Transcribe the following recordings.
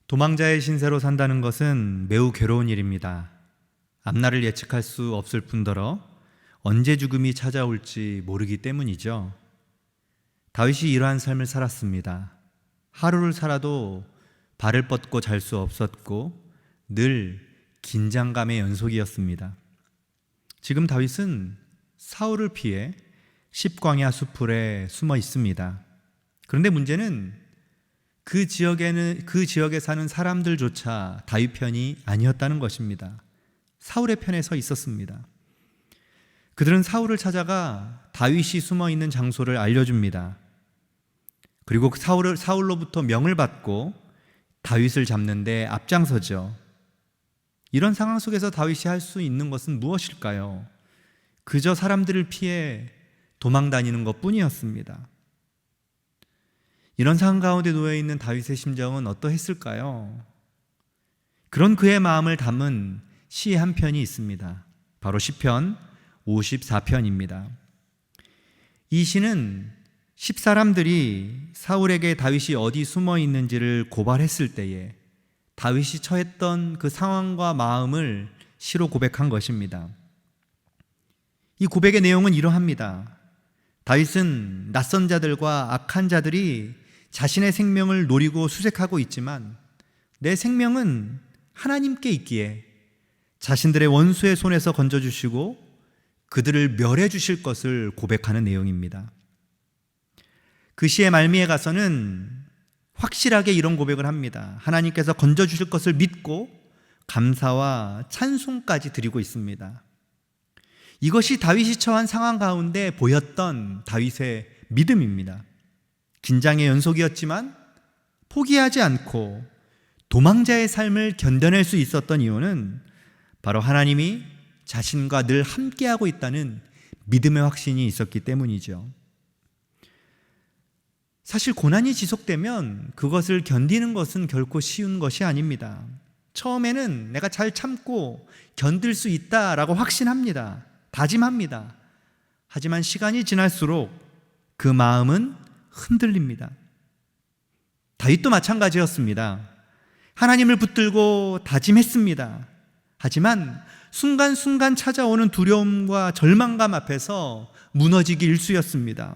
도망자의 신세로 산다는 것은 매우 괴로운 일입니다. 앞날을 예측할 수 없을 뿐더러 언제 죽음이 찾아올지 모르기 때문이죠. 다윗이 이러한 삶을 살았습니다. 하루를 살아도 발을 뻗고 잘 수 없었고 늘 긴장감의 연속이었습니다. 지금 다윗은 사울을 피해 십광야 수풀에 숨어 있습니다. 그런데 문제는 그 지역에 사는 사람들조차 다윗 편이 아니었다는 것입니다. 사울의 편에 서 있었습니다. 그들은 사울을 찾아가 다윗이 숨어 있는 장소를 알려줍니다. 그리고 사울로부터 명을 받고 다윗을 잡는데 앞장서죠. 이런 상황 속에서 다윗이 할 수 있는 것은 무엇일까요? 그저 사람들을 피해 도망 다니는 것뿐이었습니다. 이런 상황 가운데 놓여있는 다윗의 심정은 어떠했을까요? 그런 그의 마음을 담은 시 한 편이 있습니다. 바로 시편 54편입니다. 이 시는 10사람들이 사울에게 다윗이 어디 숨어 있는지를 고발했을 때에 다윗이 처했던 그 상황과 마음을 시로 고백한 것입니다. 이 고백의 내용은 이러합니다. 다윗은 낯선 자들과 악한 자들이 자신의 생명을 노리고 수색하고 있지만 내 생명은 하나님께 있기에 자신들의 원수의 손에서 건져주시고 그들을 멸해 주실 것을 고백하는 내용입니다. 그 시의 말미에 가서는 확실하게 이런 고백을 합니다. 하나님께서 건져주실 것을 믿고 감사와 찬송까지 드리고 있습니다. 이것이 다윗이 처한 상황 가운데 보였던 다윗의 믿음입니다. 긴장의 연속이었지만 포기하지 않고 도망자의 삶을 견뎌낼 수 있었던 이유는 바로 하나님이 자신과 늘 함께하고 있다는 믿음의 확신이 있었기 때문이죠. 사실 고난이 지속되면 그것을 견디는 것은 결코 쉬운 것이 아닙니다. 처음에는 내가 잘 참고 견딜 수 있다라고 확신합니다. 다짐합니다. 하지만 시간이 지날수록 그 마음은 흔들립니다. 다윗도 마찬가지였습니다. 하나님을 붙들고 다짐했습니다. 하지만 순간순간 찾아오는 두려움과 절망감 앞에서 무너지기 일쑤였습니다.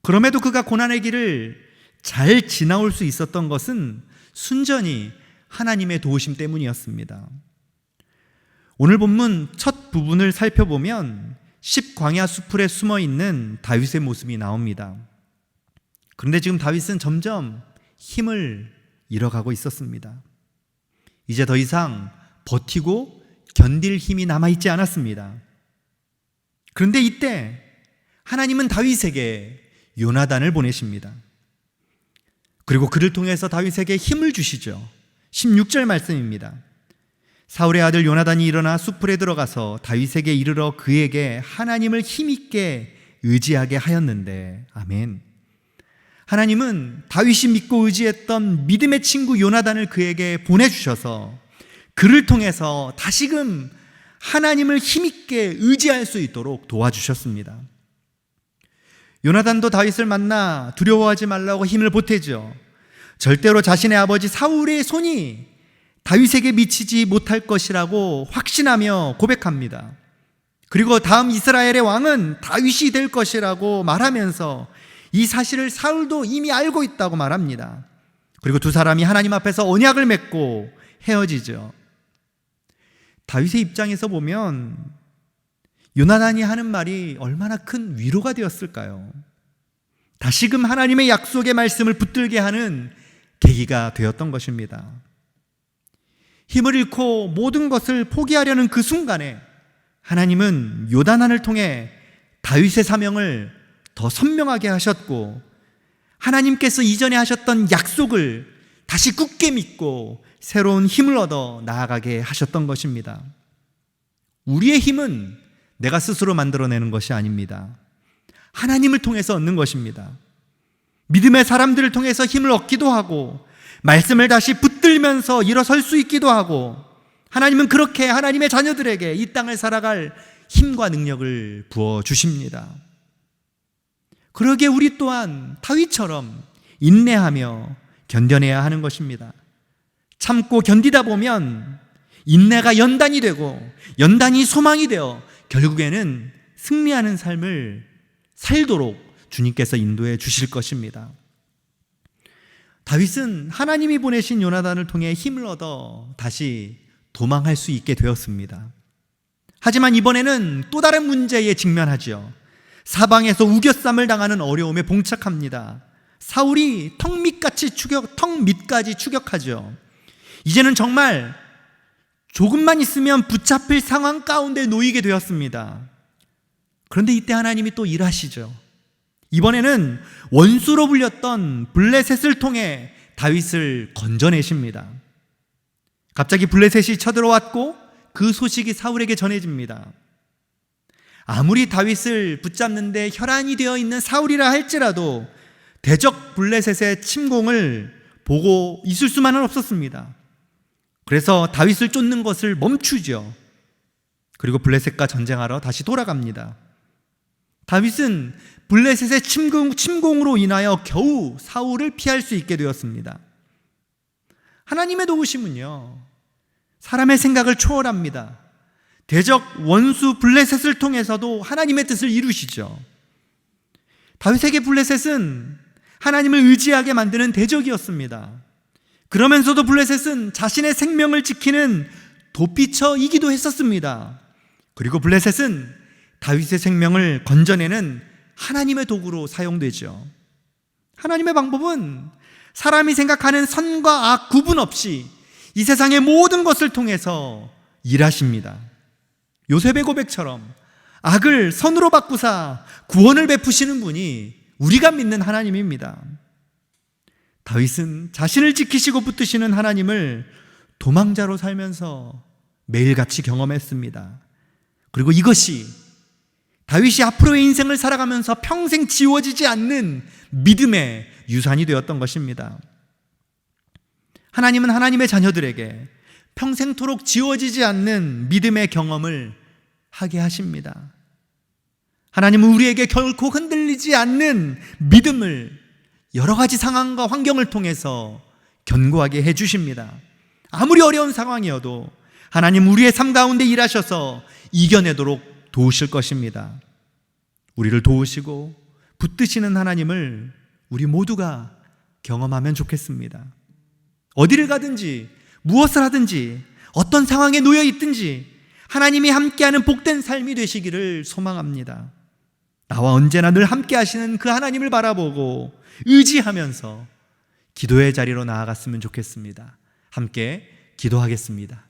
그럼에도 그가 고난의 길을 잘 지나올 수 있었던 것은 순전히 하나님의 도우심 때문이었습니다. 오늘 본문 첫 부분을 살펴보면 십광야 수풀에 숨어 있는 다윗의 모습이 나옵니다. 그런데 지금 다윗은 점점 힘을 잃어가고 있었습니다. 이제 더 이상 버티고 견딜 힘이 남아있지 않았습니다. 그런데 이때 하나님은 다윗에게 요나단을 보내십니다. 그리고 그를 통해서 다윗에게 힘을 주시죠. 16절 말씀입니다. 사울의 아들 요나단이 일어나 수풀에 들어가서 다윗에게 이르러 그에게 하나님을 힘있게 의지하게 하였는데, 아멘. 하나님은 다윗이 믿고 의지했던 믿음의 친구 요나단을 그에게 보내주셔서 그를 통해서 다시금 하나님을 힘있게 의지할 수 있도록 도와주셨습니다. 요나단도 다윗을 만나 두려워하지 말라고 힘을 보태죠. 절대로 자신의 아버지 사울의 손이 다윗에게 미치지 못할 것이라고 확신하며 고백합니다. 그리고 다음 이스라엘의 왕은 다윗이 될 것이라고 말하면서 이 사실을 사울도 이미 알고 있다고 말합니다. 그리고 두 사람이 하나님 앞에서 언약을 맺고 헤어지죠. 다윗의 입장에서 보면 요나단이 하는 말이 얼마나 큰 위로가 되었을까요? 다시금 하나님의 약속의 말씀을 붙들게 하는 계기가 되었던 것입니다. 힘을 잃고 모든 것을 포기하려는 그 순간에 하나님은 요나단을 통해 다윗의 사명을 더 선명하게 하셨고 하나님께서 이전에 하셨던 약속을 다시 굳게 믿고 새로운 힘을 얻어 나아가게 하셨던 것입니다. 우리의 힘은 내가 스스로 만들어내는 것이 아닙니다. 하나님을 통해서 얻는 것입니다. 믿음의 사람들을 통해서 힘을 얻기도 하고 말씀을 다시 붙들면서 일어설 수 있기도 하고 하나님은 그렇게 하나님의 자녀들에게 이 땅을 살아갈 힘과 능력을 부어주십니다. 그러기에 우리 또한 다윗처럼 인내하며 견뎌내야 하는 것입니다. 참고 견디다 보면 인내가 연단이 되고 연단이 소망이 되어 결국에는 승리하는 삶을 살도록 주님께서 인도해 주실 것입니다. 다윗은 하나님이 보내신 요나단을 통해 힘을 얻어 다시 도망할 수 있게 되었습니다. 하지만 이번에는 또 다른 문제에 직면하죠. 사방에서 우겨쌈을 당하는 어려움에 봉착합니다. 사울이 턱 밑까지 추격하죠. 이제는 정말 조금만 있으면 붙잡힐 상황 가운데 놓이게 되었습니다. 그런데 이때 하나님이 또 일하시죠. 이번에는 원수로 불렸던 블레셋을 통해 다윗을 건져내십니다. 갑자기 블레셋이 쳐들어왔고 그 소식이 사울에게 전해집니다. 아무리 다윗을 붙잡는데 혈안이 되어 있는 사울이라 할지라도 대적 블레셋의 침공을 보고 있을 수만은 없었습니다. 그래서 다윗을 쫓는 것을 멈추죠. 그리고 블레셋과 전쟁하러 다시 돌아갑니다. 다윗은 블레셋의 침공으로 인하여 겨우 사울을 피할 수 있게 되었습니다. 하나님의 도우심은요, 사람의 생각을 초월합니다. 대적 원수 블레셋을 통해서도 하나님의 뜻을 이루시죠. 다윗에게 블레셋은 하나님을 의지하게 만드는 대적이었습니다. 그러면서도 블레셋은 자신의 생명을 지키는 도피처이기도 했었습니다. 그리고 블레셋은 다윗의 생명을 건져내는 하나님의 도구로 사용되죠. 하나님의 방법은 사람이 생각하는 선과 악 구분 없이 이 세상의 모든 것을 통해서 일하십니다. 요셉의 고백처럼 악을 선으로 바꾸사 구원을 베푸시는 분이 우리가 믿는 하나님입니다. 다윗은 자신을 지키시고 붙드시는 하나님을 도망자로 살면서 매일같이 경험했습니다. 그리고 이것이 다윗이 앞으로의 인생을 살아가면서 평생 지워지지 않는 믿음의 유산이 되었던 것입니다. 하나님은 하나님의 자녀들에게 평생토록 지워지지 않는 믿음의 경험을 하게 하십니다. 하나님은 우리에게 결코 흔들리지 않는 믿음을 여러 가지 상황과 환경을 통해서 견고하게 해주십니다. 아무리 어려운 상황이어도 하나님 우리의 삶 가운데 일하셔서 이겨내도록 도우실 것입니다. 우리를 도우시고 붙드시는 하나님을 우리 모두가 경험하면 좋겠습니다. 어디를 가든지 무엇을 하든지 어떤 상황에 놓여 있든지 하나님이 함께하는 복된 삶이 되시기를 소망합니다. 나와 언제나 늘 함께 하시는 그 하나님을 바라보고 의지하면서 기도의 자리로 나아갔으면 좋겠습니다. 함께 기도하겠습니다.